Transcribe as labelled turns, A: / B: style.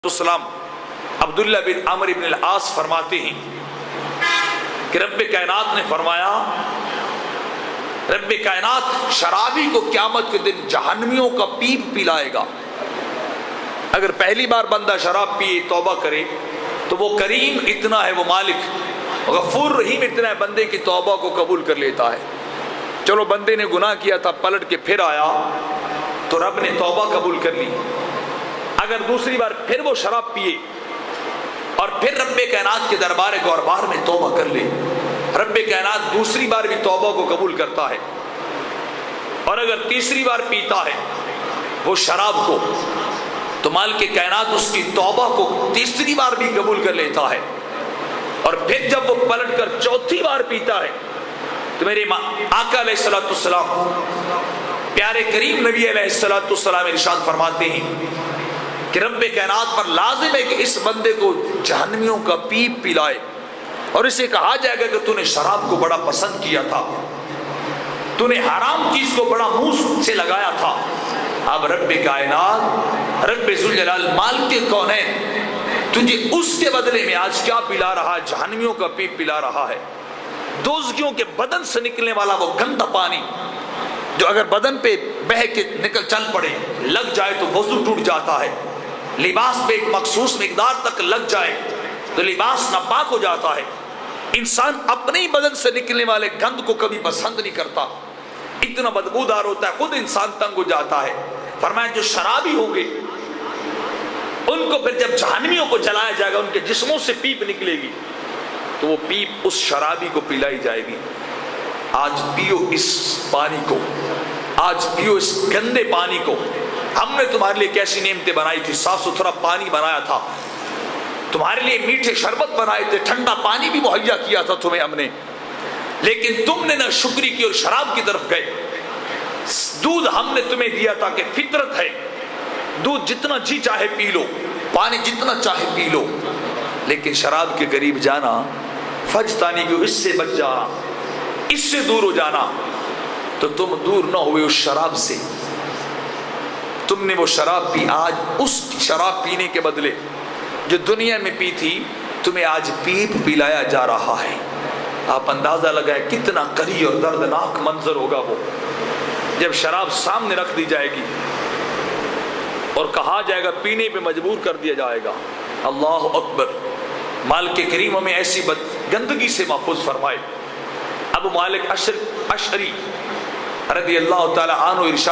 A: السلام عبداللہ بن عمرو بن العاص فرماتے ہیں کہ رب کائنات نے فرمایا، رب کائنات شرابی کو قیامت کے دن جہنمیوں کا پیپ پلائے گا۔ اگر پہلی بار بندہ شراب پیے توبہ کرے تو وہ کریم اتنا ہے، وہ مالک غفور رحیم اتنا ہے، بندے کی توبہ کو قبول کر لیتا ہے۔ چلو بندے نے گناہ کیا تھا، پلٹ کے پھر آیا تو رب نے توبہ قبول کر لی۔ اگر دوسری بار پھر وہ شراب پیے اور پھر رب کائنات کے دربار گوربار میں توبہ کر لے، رب کائنات دوسری بار بھی توبہ کو قبول کرتا ہے۔ اور اگر تیسری بار پیتا ہے وہ شراب کو تو مالک کائنات اس کی توبہ کو تیسری بار بھی قبول کر لیتا ہے۔ اور پھر جب وہ پلٹ کر چوتھی بار پیتا ہے تو میرے آقا علیہ السلام پیارے کریم نبی علیہ السلام ارشاد فرماتے ہیں کہ رب کائنات پر لازم ہے کہ اس بندے کو جہنمیوں کا پیپ پلائے، اور اسے کہا جائے گا کہ تو نے شراب کو بڑا پسند کیا تھا، تو نے حرام چیز کو بڑا منہ سے لگایا تھا۔ اب رب کائنات رب ذوالجلال مالک کونین تجھے اس کے بدلے میں آج کیا پلا رہا ہے؟ جہنمیوں کا پیپ پلا رہا ہے۔ دوزخیوں کے بدن سے نکلنے والا وہ گندا پانی جو اگر بدن پہ بہہ کے نکل چل پڑے، لگ جائے تو وضو ٹوٹ جاتا ہے، لباس پہ ایک مخصوص مقدار تک لگ جائے تو لباس ناپاک ہو جاتا ہے۔ انسان اپنے ہی بدن سے نکلنے والے گند کو کبھی پسند نہیں کرتا، اتنا بدبودار ہوتا ہے، خود انسان تنگ ہو جاتا ہے۔ فرمایا جو شرابی ہوں گے ان کو پھر جب جہنمیوں کو جلایا جائے گا، ان کے جسموں سے پیپ نکلے گی تو وہ پیپ اس شرابی کو پلائی جائے گی۔ آج پیو اس پانی کو، آج پیو اس گندے پانی کو۔ ہم نے تمہارے لیے کیسی نعمتیں بنائی تھی، صاف ستھرا پانی بنایا تھا، تمہارے لیے میٹھے شربت بنائے تھے، ٹھنڈا پانی بھی مہیا کیا تھا تمہیں ہم نے، لیکن تم نے نہ شکری کی اور شراب کی طرف گئے۔ دودھ ہم نے تمہیں دیا تھا کہ فطرت ہے، دودھ جتنا جی چاہے پی لو، پانی جتنا چاہے پی لو، لیکن شراب کے قریب جانا، فجتانی کی اس سے بچ جانا، اس سے دور ہو جانا، تو تم دور نہ ہوئے اس شراب سے۔ تم نے وہ شراب پی، آج اس شراب پینے کے بدلے جو دنیا میں پی تھی تمہیں آج پیپ پلایا جا رہا ہے۔ آپ اندازہ لگائیں کتنا قری اور دردناک منظر ہوگا وہ جب شراب سامنے رکھ دی جائے گی اور کہا جائے گا، پینے پہ مجبور کر دیا جائے گا۔ اللہ اکبر! مالک کریم ہمیں ایسی گندگی سے محفوظ فرمائے۔ ابو مالک اشعری رضی اللہ تعالی عنہ ارشاد